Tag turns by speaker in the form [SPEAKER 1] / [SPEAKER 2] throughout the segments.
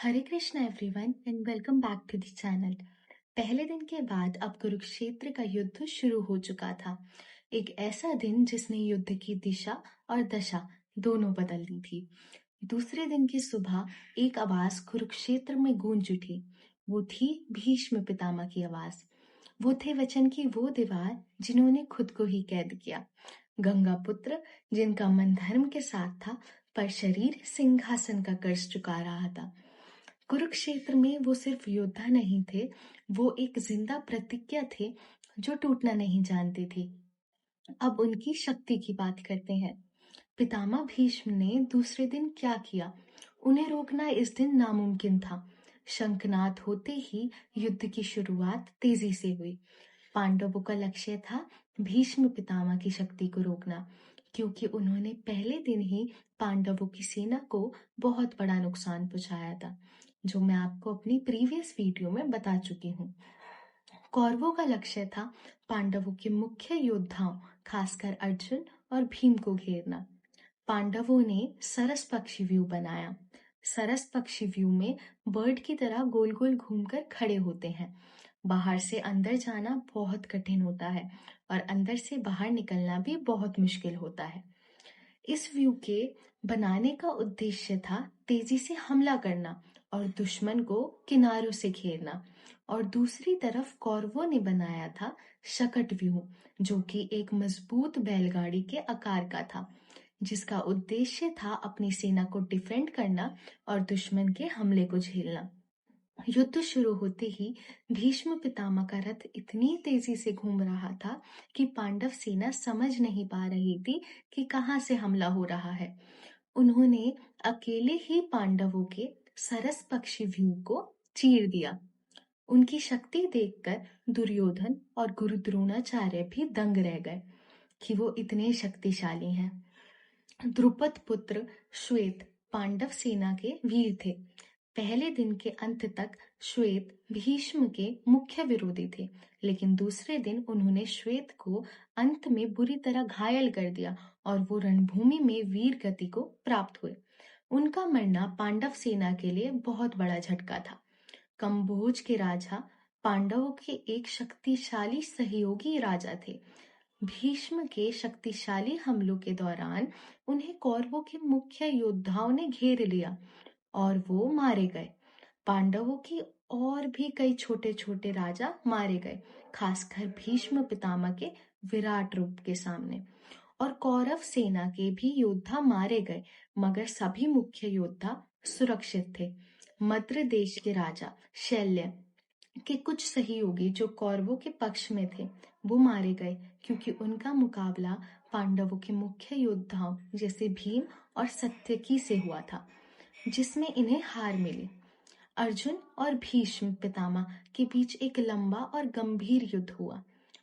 [SPEAKER 1] Hare Krishna everyone and welcome back to the channel. पहले दिन के बाद अब कुरुक्षेत्र का युद्ध शुरू हो चुका था। एक ऐसा दिन जिसने युद्ध की दिशा और दशा दोनों बदल दी थी। दूसरे दिन की सुबह एक आवाज कुरुक्षेत्र में गूंज उठी। वो थी भीष्म पितामह की आवाज। वो थे वचन की वो दीवार जिन्होंने खुद को ही कैद किया। गंगा पुत्र जिनका मन धर्म के साथ था पर शरीर सिंहासन का कर्ज चुका रहा था। कुरुक्षेत्र में वो सिर्फ योद्धा नहीं थे, वो एक जिंदा प्रतिज्ञा थे जो टूटना नहीं जानती थी। अब उनकी शक्ति की बात करते हैं। पितामह भीष्म ने दूसरे दिन क्या किया? उन्हें रोकना इस दिन नामुमकिन था। शंखनाद होते ही युद्ध की शुरुआत तेजी से हुई। पांडवों का लक्ष्य था भीष्म पितामह की शक्ति को रोकना, क्योंकि उन्होंने पहले दिन ही पांडवों की सेना को बहुत बड़ा नुकसान पहुंचाया था, जो मैं आपको अपनी प्रीवियस वीडियो में बता चुकी हूँ। कौरवों का लक्ष्य था पांडवों के मुख्य योद्धाओं, खासकर अर्जुन और भीम को घेरना। पांडवों ने सरस पक्षी व्यू बनाया। सरस पक्षी व्यू में बर्ड की तरह गोल गोल घूमकर खड़े होते हैं। बाहर से अंदर जाना बहुत कठिन होता है और अंदर से बाहर निकलना भी बहुत मुश्किल होता है। इस व्यू के बनाने का उद्देश्य था तेजी से हमला करना और दुश्मन को किनारों से घेरना। और दूसरी तरफ कौरवों ने बनाया था शकट व्यू, जो कि एक मजबूत बैलगाड़ी के आकार का था, जिसका उद्देश्य था अपनी सेना को डिफेंड करना और दुश्मन के हमले को झेलना। युद्ध शुरू होते ही भीष्म पितामह का रथ इतनी तेजी से घूम रहा था कि पांडव सेना समझ नहीं पा रही थी कि कहां से हमला हो रहा है। उन्होंने अकेले ही पांडवों के सरस पक्षी व्यू को चीर दिया। उनकी शक्ति देखकर दुर्योधन और गुरु द्रोणाचार्य भी दंग रह गए कि वो इतने शक्तिशाली हैं। द्रुपद पुत्र श्वेत पांडव सेना के वीर थे। पहले दिन के अंत तक श्वेत भीष्म के मुख्य विरोधी थे, लेकिन दूसरे दिन उन्होंने श्वेत को अंत में बुरी तरह घायल कर दिया और वो रणभूमि में वीर गति को प्राप्त हुए। उनका मरना पांडव सेना के लिए बहुत बड़ा झटका था। कंबोज के राजा पांडवों के एक शक्तिशाली सहयोगी राजा थे। भीष्म के शक्तिशाली हमलों के दौरान उन्हें कौरवों के मुख्य योद्धाओं ने घेर लिया और वो मारे गए। पांडवों की और भी कई छोटे छोटे राजा मारे गए, खासकर भीष्म पितामह के विराट रूप के सामने। और कौरव सेना के भी योद्धा मारे गए, मगर सभी मुख्य योद्धा सुरक्षित थे। मद्र देश के राजा शल्य के कुछ सहयोगी जो कौरवों के पक्ष में थे वो मारे गए, क्योंकि उनका मुकाबला पांडवों के मुख्य योद्धाओं जैसे भीम और सत्यकी से हुआ था, जिसमें इन्हें हार मिली। अर्जुन और भीष्म पितामह के बीच एक लंबा और गंभीर युद्ध हुआ।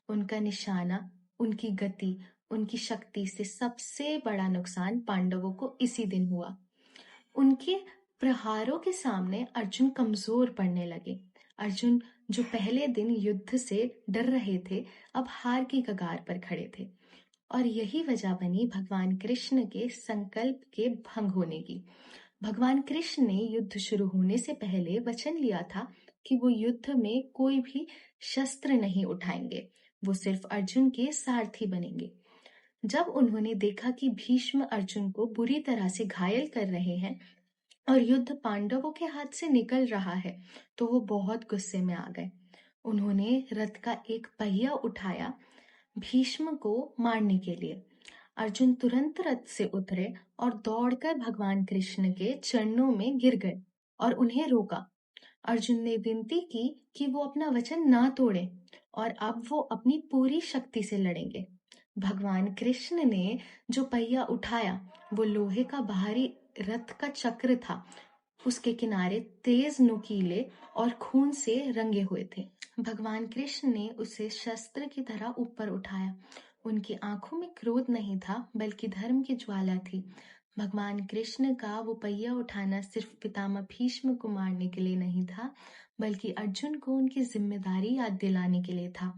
[SPEAKER 1] उनका निशाना, उनकी गति, उनकी शक्ति से सबसे बड़ा नुकसान पांडवों को इसी दिन हुआ। उनके प्रहारों के सामने अर्जुन कमजोर पड़ने लगे। अर्जुन जो पहले दिन युद्ध से डर रहे थे, अब हार की कगार पर खड़े थे। और यही वजह बनी भगवान कृष्ण के संकल्प के भंग होने की। भगवान कृष्ण ने युद्ध शुरू होने से पहले वचन लिया था कि वो युद्ध में कोई भी शस्त्र नहीं उठाएंगे, वो सिर्फ अर्जुन के सारथी बनेंगे। जब उन्होंने देखा कि भीष्म अर्जुन को बुरी तरह से घायल कर रहे हैं और युद्ध पांडवों के हाथ से निकल रहा है, तो वो बहुत गुस्से में आ गए। उन्होंने रथ का एक पहिया उठाया भीष्म को मारने के लिए। अर्जुन तुरंत रथ से उतरे और दौड़कर भगवान कृष्ण के चरणों में गिर गए और उन्हें रोका। अर्जुन ने विनती की कि वो अपना वचन ना तोड़े और अब वो अपनी पूरी शक्ति से लड़ेंगे। भगवान कृष्ण ने जो पहिया उठाया वो लोहे का बाहरी रथ का चक्र था। उसके किनारे तेज नुकीले और खून से रंगे हुए थे। भगवान कृष्ण ने उसे शस्त्र की तरह ऊपर उठाया। उनकी आंखों में क्रोध नहीं था, बल्कि धर्म की ज्वाला थी। भगवान कृष्ण का वो पहिया उठाना सिर्फ पितामह भीष्म को मारने के लिए नहीं था, बल्कि अर्जुन को उनकी जिम्मेदारी याद दिलाने के लिए था।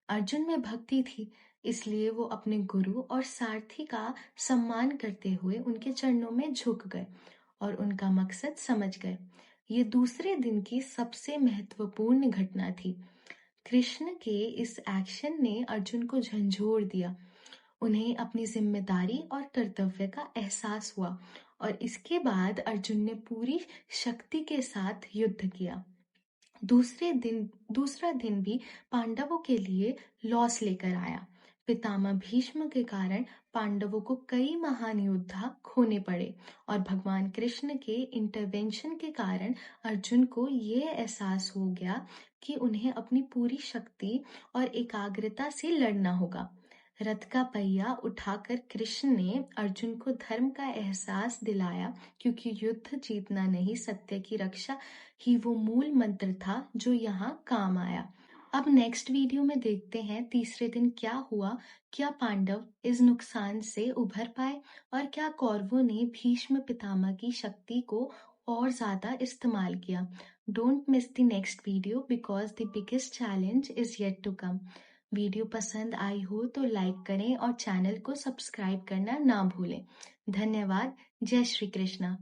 [SPEAKER 1] अर्जुन में भक्ति थी, इसलिए वो अपने गुरु और सारथी का सम्मान करते हुए उनके चरणों में झुक गए और उनका मकसद समझ गए। ये दूसरे दिन की सबसे महत्वपूर्ण घटना थी। कृष्ण के इस एक्शन ने अर्जुन को झंझोर दिया। उन्हें अपनी जिम्मेदारी और कर्तव्य का एहसास हुआ और इसके बाद अर्जुन ने पूरी शक्ति के साथ युद्ध किया। दूसरा दिन भी पांडवों के लिए लॉस लेकर आया। पितामह भीष्म के कारण पांडवों को कई महान योद्धा खोने पड़े और भगवान कृष्ण के इंटरवेंशन के कारण अर्जुन को ये एहसास हो गया कि उन्हें अपनी पूरी शक्ति और एकाग्रता से लड़ना होगा। रथ का पहिया उठाकर कृष्ण ने अर्जुन को धर्म का एहसास दिलाया, क्योंकि युद्ध जीतना नहीं, सत्य की रक्षा ही वो मूल मंत्र था जो यहाँ काम आया। अब नेक्स्ट वीडियो में देखते हैं तीसरे दिन क्या हुआ। क्या पांडव इस नुकसान से उभर पाए और क्या कौरवों ने भीष्म पितामह की शक्ति को और ज्यादा इस्तेमाल किया। Don't miss the next video because the biggest challenge is yet to come. Video पसंद आई हो तो लाइक करें और चैनल को सब्सक्राइब करना ना भूलें। धन्यवाद। जय श्री कृष्णा।